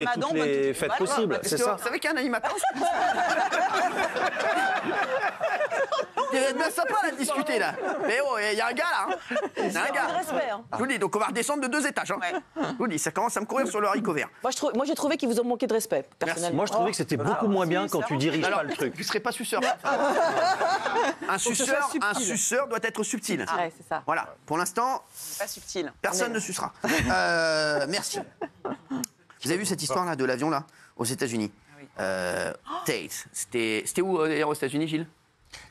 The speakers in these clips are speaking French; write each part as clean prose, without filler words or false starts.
Et toutes les fêtes possibles, c'est ça. Vous savez qu'il y a un animateur. Il est bien sympa là de discuter là. Mais oh, il y a un gars là. Il y a un gars. Je vous dis, donc on va redescendre de 2 étages. Hein. Je vous dis, ça commence à me courir sur le haricot vert. Moi j'ai trouvé qu'ils vous ont manqué de respect, personnellement. Moi je trouvais que c'était beaucoup moins bien quand tu diriges pas le truc. Tu ne serais pas suceur. Un suceur doit être subtil. Ouais, c'est ça. Voilà. Pour l'instant, Pas subtil. personne ne sucera. Merci. Vous avez vu cette histoire là de l'avion là aux États-Unis? Tate. C'était où d'ailleurs aux États-Unis, Gilles?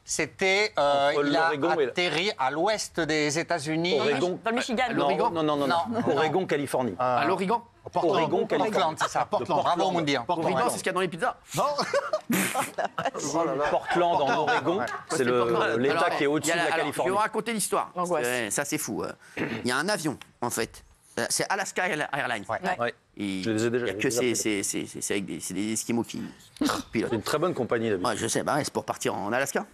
C'était, il a atterri à l'ouest des États-Unis. Oregon. Dans le Michigan. Non. Oregon, Californie. À l'Oregon. Oregon, Californie. Portland, c'est ça. Portland. Bravo, Moundir. Oregon, c'est ce qu'il y a dans les pizzas. Non. Portland en Oregon, c'est l'État qui est au-dessus de la Je vais Californie. vous raconter l'histoire. L'angoisse. Ça, c'est fou. Il y a un avion, en fait. C'est Alaska Airlines. Ouais. Et Je les ai déjà. il y a que c'est avec des Esquimaux qui pilotent. C'est une très bonne compagnie d'habitude. Ouais, je sais, c'est pour partir en Alaska.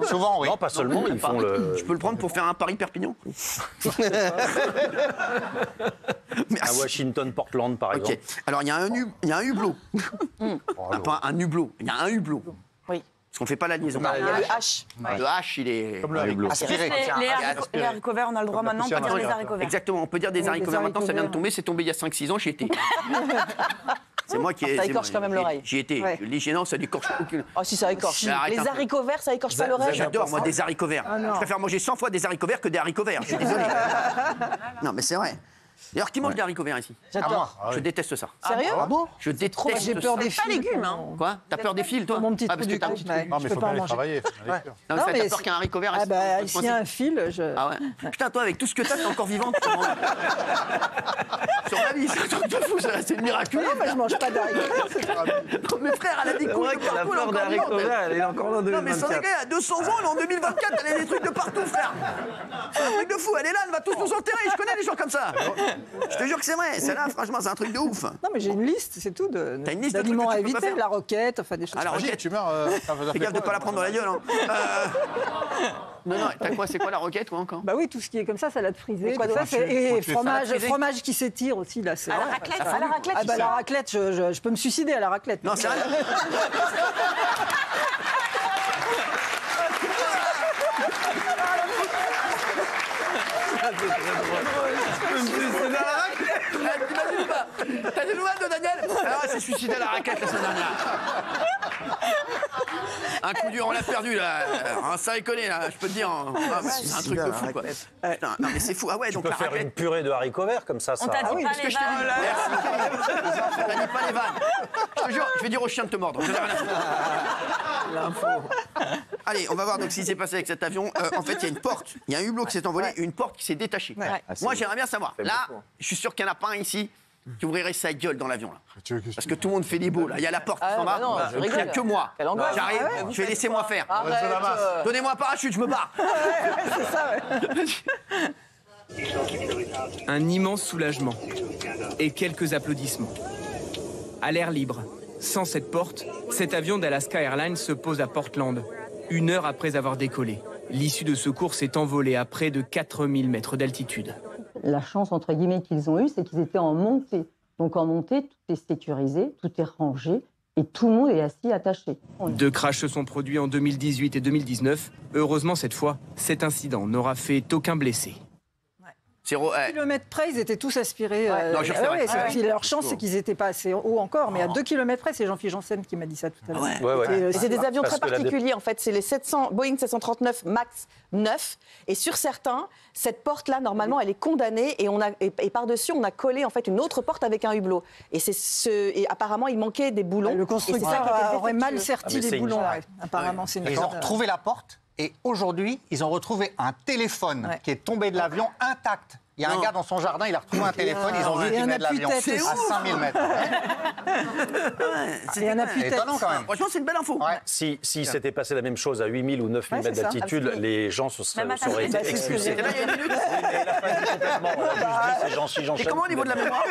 Souvent, oui. Non, pas seulement, ils font le. Je peux le prendre pour faire un Paris-Perpignan. À Washington, Portland, par exemple. Ok. Alors, il y a un hublot. Pas un hublot, il y a un hublot. Oui. Parce qu'on ne fait pas la liaison. Il y a le H. Le H, il est... Comme le haricot. Aspiré. Les haricots verts, on a le droit maintenant de pas dire les haricots verts. Exactement, on peut dire des haricots verts maintenant, ça vient de tomber, c'est tombé il y a 5-6 ans, j'y étais. C'est moi qui ai... Ça écorche quand même l'oreille. J'y étais. Ouais. L'hygiénant, ça n'écorche aucune... Oh si, ça écorche. Arrête Les un peu. haricots verts, ça écorche pas l'oreille. J'adore, moi, des haricots verts. Je préfère manger 100 fois des haricots verts que des haricots verts. Je suis désolé. Non, mais c'est vrai. D'ailleurs, qui mange des haricots verts ici? J'adore. Je déteste ça. Sérieux? Ah bon? Je déteste J'ai peur des Pas fils. légumes, hein. Quoi? T'as peur des fils, toi? Mon petit parce trou que du t'as un cul. petit trou. Ouais, Non, mais je il peux faut pas bien en les manger. travailler. faut bien les faire. Non, Non, mais mais t'as peur qu'un haricot vert reste... Ah bah, reste s'il y a un fil, je... Ah ouais. Putain, toi, avec tout ce que t'as, t'es encore vivante. Sur ma vie, c'est un truc de fou, ça, c'est miraculeux. Non, mais je mange pas d'haricots. Non, mais frère, elle a des couilles de partout, elle est encore vivante, elle. elle est encore là en Non, mais sans déconner, à 200 ans, elle est en 2024, elle a des trucs de partout, frère. C'est un truc de fou, elle est là, elle va tous nous enterrer, je connais des gens comme ça. Je te jure que c'est vrai, celle-là, franchement, c'est un truc de ouf. Non, mais j'ai une liste, c'est tout, T'as une liste de d'aliments trucs à que tu peux pas éviter, faire la roquette, enfin des choses. Ah, la comme ça. roquette. Tu meurs. Fais gaffe de pas la prendre dans la gueule. Hein. Non, t'as quoi? C'est quoi la roquette, toi, encore? Bah oui, tout ce qui est comme ça, salade frisée, quoi tout ça, d'autre? et tu fais fromage qui s'étire aussi, là. À la raclette, à la raclette. Ah bah la raclette, je peux me suicider à la raclette. Non, c'est rien. T'imagines pas? T'as des nouvelles de Daniel? Alors, elle s'est suicidée à la raquette la semaine dernière. Un coup dur, on l'a perdu là. Ça déconne là, je peux te dire. C'est un truc de fou quoi. Putain, non mais c'est fou. Ah ouais, Tu donc peux la faire une raquette. purée de haricots verts comme ça. On t'a dit pas Parce que les je t'ai dit. vannes. Merci. T'as dit pas les vannes. Je te jure, je vais dire au chien de te mordre. J'en ai rien à foutre. L'info. Allez, on va voir donc ce qui s'est passé avec cet avion. En fait, il y a une porte. Il y a un hublot qui s'est envolé et une porte qui s'est détachée. Moi, j'aimerais bien savoir. Là, je suis sûr qu'il y en a pas un ici qui ouvrirait sa gueule dans l'avion là. Parce que tout le monde fait des beaux là. Il y a la porte qui s'en va. non, je Il n'y a rigole. que moi. Quelle angoisse. J'arrive, Ah ouais, je vais laisser-moi faire. Arrête. Donnez-moi un parachute, je me barre. Un immense soulagement et quelques applaudissements. À l'air libre, sans cette porte, cet avion d'Alaska Airlines se pose à Portland, 1 heure après avoir décollé. L'issue de secours s'est envolée à près de 4000 mètres d'altitude. La chance, entre guillemets, qu'ils ont eue, c'est qu'ils étaient en montée. Donc en montée, tout est sécurisé, tout est rangé et tout le monde est assis attaché. 2 crashs se sont produits en 2018 et 2019. Heureusement, cette fois, cet incident n'aura fait aucun blessé. Kilomètres près, ils étaient tous aspirés. Non, je sais, ouais. Leur chance, c'est qu'ils n'étaient pas assez haut encore. Mais à 2 kilomètres près, c'est Jean-Philippe Janssen qui m'a dit ça tout à l'heure. Ouais. Et c'est des avions Parce très que la particuliers en fait, c'est les Boeing 739 MAX 9 et sur certains, cette porte-là normalement elle est condamnée et par-dessus on a collé en fait une autre porte avec un hublot et apparemment il manquait des boulons. Le Et c'est ça qui était constructeur aurait mal défectueux. serti c'est les une boulons. chose. Ouais. Apparemment, c'est une Ils ont chose. retrouvé la porte et aujourd'hui, ils ont retrouvé un téléphone qui est tombé de l'avion intact. Il y a un gars dans son jardin, il a retrouvé un téléphone, ils ont vu Et qu'il un venait de l'avion à appui-tête. 5000 mètres. Et un appui C'est tête. étonnant quand même. Franchement, c'est une belle info. Ouais. Si s'était passé la même chose à 8000 ou 9000 Ouais, mètres c'est ça. d'altitude, les gens se Même à auraient été Paris, c'est ce que expulsés. j'ai C'était là il y a une minute. Oui, mais elle a pas dit complètement. Elle a juste dit, c'est si Et j'enchaîne. comment au niveau de la mémoire?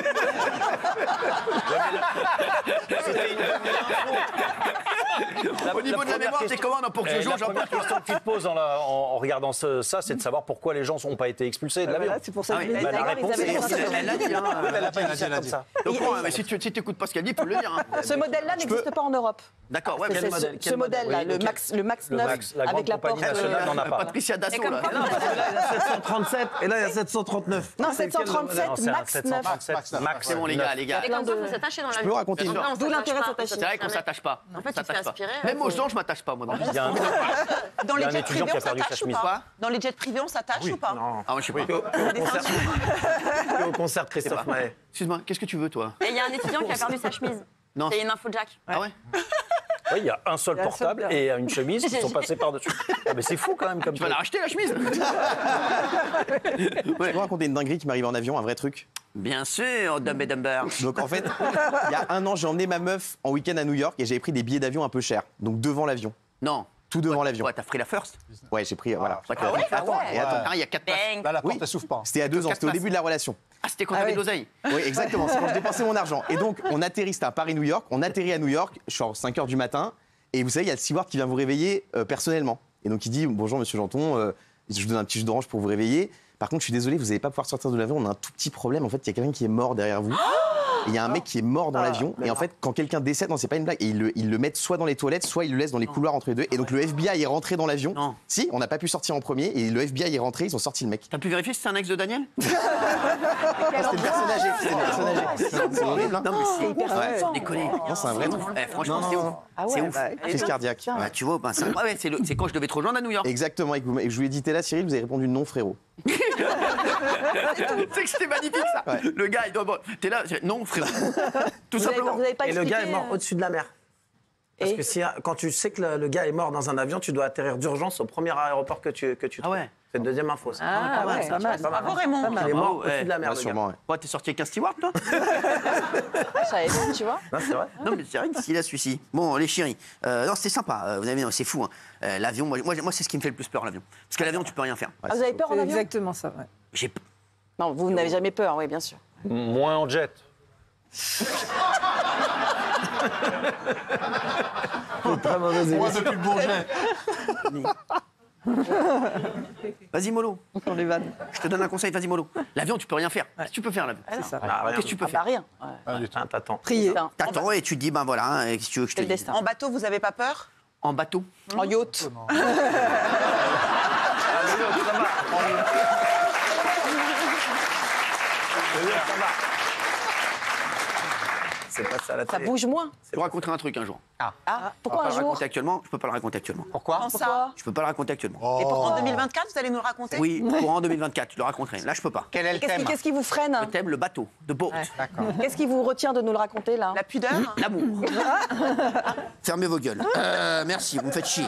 Au niveau de la mémoire, tes commandes pour Jojo, La j'en première peux. question que tu te poses en regardant ça, c'est de savoir pourquoi les gens n'ont pas été expulsés de l'avion. Voilà, c'est pour ça que Ah je oui. l'ai dit. Bah, la D'ailleurs, réponse ils avaient est- pensé- Elle l'a dit, hein. Elle a pas dit ça comme ça. Donc, mais si tu n'écoutes pas ce qu'elle dit, tu peux le dire. hein. Ce modèle-là n'existe pas en Europe. D'accord, ouais, mais C'est modèle ce modèle-là, Oui, le lequel Max Le 9, Max, la grande avec la porte. compagnie nationale n'en a pas. Patricia Dassault, là. Non, parce que là, il y a 737 et là, il y a 739. Non, C'est lequel, le modèle 737 Non, c'est un Max 9. 737 Max. C'est bon, les gars, les gars. Et comme ça, on peut s'attacher dans la Je peux raconter Bien une... sûr. D'où l'intérêt de s'attacher. C'est vrai qu'on s'attache pas. En fait, tu te S'attache fais pas. aspirer. Même aux gens, je m'attache pas, moi. dans la vie. Il y a un, Dans il y les a un jets étudiant privés, qui on a perdu sa s'attache ou chemise. pas Dans les jets privés, on s'attache ou pas Non. Ah, moi, je sais pas. Au concert de Christophe Maé. Excuse-moi, qu'est-ce que tu veux, toi? Et il y a un étudiant qui a perdu sa chemise. Non. C'est une info Jack. Ah ouais? Oui, il y a un seul portable et une chemise qui sont passés par-dessus. Ah, mais c'est fou quand même comme Tu vas la racheter, la chemise? Je peux raconter une dinguerie qui m'arrive en avion, un vrai truc. Bien sûr, Dumb et Dumber. Donc en fait, il y a un an, j'ai emmené ma meuf en week-end à New York et j'avais pris des billets d'avion un peu chers. Donc devant l'avion. Non. Tout devant l'avion. Ouais, t'as pris la first? Ouais, j'ai pris, voilà. Attends, Et attends. il y a 4 places. Bang. Là, la porte, Oui. elle s'ouvre pas. C'était à 2 ans, c'était au début de la relation. Ah, c'était quand t'avais de l'oseille. Oui, exactement, c'est quand je dépensais mon argent. Et donc, on atterrit, c'était à Paris-New York, on atterrit à New York, je suis à 5 h du matin, et vous savez, il y a le steward qui vient vous réveiller personnellement. Et donc, il dit, bonjour, monsieur Janton, je vous donne un petit jus d'orange pour vous réveiller. Par contre, je suis désolé, vous n'allez pas pouvoir sortir de l'avion, on a un tout petit problème. En fait, il y a quelqu'un qui est mort derrière vous. Et il y a un mec qui est mort dans l'avion. Et en fait, quand quelqu'un décède, non, c'est pas une blague. Et ils le mettent soit dans les toilettes, soit ils le laissent dans les couloirs entre les deux. Et donc le FBI est rentré dans l'avion. Non. Si, on n'a pas pu sortir en premier. Et le FBI est rentré, ils ont sorti le mec. T'as pu vérifier si c'est un ex de Daniel? C'était une personne âgée. C'était une personne âgée. C'est horrible, hein. Non, mais c'est hyper Ouais. sans déconner. Non, c'est un vrai truc. Franchement, c'est ouf. Ah C'est ouais, ouf. Crise cardiaque. Ah, tu vois, ben, c'est quand je devais te rejoindre à New York. Exactement. Et je vous ai dit, t'es là, Cyril, vous avez répondu non, frérot. C'est que c'était magnifique, ça. Ouais. Le gars, il doit. T'es là, non, frère. Tout simplement. Vous avez pas Et le gars est expliqué, mort au-dessus de la mer. Parce Et que quand tu sais que le gars est mort dans un avion, tu dois atterrir d'urgence au premier aéroport que tu trouves. Ah ouais. C'est une deuxième info. Ça. Ah Pas mal, ouais, ça. pas mal. Pas mal. Bravo Raymond. Il est mort Ouais. au-dessus de la mer, Là, le gars. sûrement, ouais. Ouais, t'es sorti avec un steward, toi? Je savais pas, tu vois. Non, c'est vrai. Non, mais c'est vrai d'ici là, celui-ci. Bon, les chéris. Non, c'était sympa. Vous avez vu, c'est fou. Hein. L'avion, moi, c'est ce qui me fait le plus peur, l'avion. Parce qu'à l'avion, tu peux rien faire. Ah, vous avez peur en C'est avion? exactement ça, ouais. J'ai. Non, vous n'avez jamais peur, oui, bien sûr. Moins en jet. Très mauvaise Moi, émission. depuis le Bourget. Vas-y, Molo. Pour les vannes. Je te donne un conseil. Vas-y, Molo. L'avion, tu peux rien faire. Qu'est-ce que tu peux faire, l'avion? C'est ça. Ah, rien. Qu'est-ce que tu peux Ah faire? bah rien. Ouais. Ah, t'attends. Prier. Putain. T'attends et tu te dis, ben voilà, hein, qu'est-ce que tu veux que je te C'est le dise? destin. En bateau, vous avez pas peur En bateau. En yacht. C'est pas ça la Ça télé. bouge moins. Je vous raconterai un truc un jour. Ah, Je pourquoi peux un pas le jour? raconter actuellement. Je peux pas le raconter actuellement. Pourquoi Quand ça Je peux pas le raconter actuellement. Et pour en 2024, vous allez nous le raconter Oui, courant 2024, je le raconterai. Là, je peux pas. Quel est le thème Qu'est-ce qui vous freine? Le thème, le bateau, de boat. D'accord. Qu'est-ce qui vous retient de nous le raconter, là? La pudeur L'amour. Fermez vos gueules. Merci, vous me faites chier.